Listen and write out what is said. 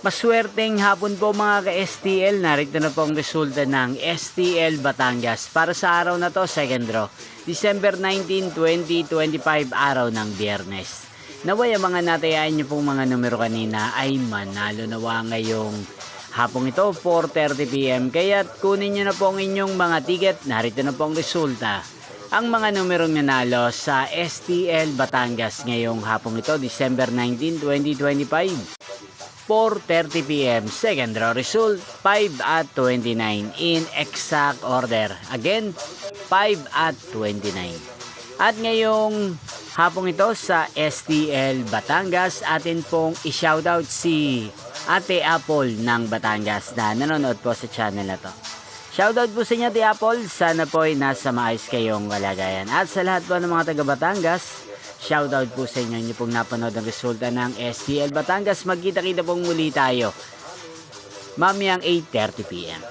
Maswerteng hapon po mga ka-STL. Narito na po ang resulta ng STL Batangas para sa araw na to, second draw. December 19, 2025, araw ng Biyernes. Naway ang mga natayaan nyo pong mga numero kanina ay manalo nawa ngayong hapong ito, 4:30 PM. Kaya kunin nyo na po ang inyong mga ticket. Narito na po ang resulta. Ang mga numerong nanalo sa STL Batangas ngayong hapong ito, December 19, 2025. 4:30 PM. Second draw result, 5 at 29 in exact order. Again, 5 at 29. At ngayong hapong ito sa STL Batangas, atin pong i-shoutout si Ate Apple ng Batangas na nanonood po sa channel na to. Shoutout po sa inyo, Ate Apple. Sana po ay nasa maayos kayong kalagayan. At sa lahat po ng mga taga Batangas, shoutout po sa inyo pong napanood ang resulta ng STL Batangas. Magkita-kita pong muli tayo mamayang 8:30 PM.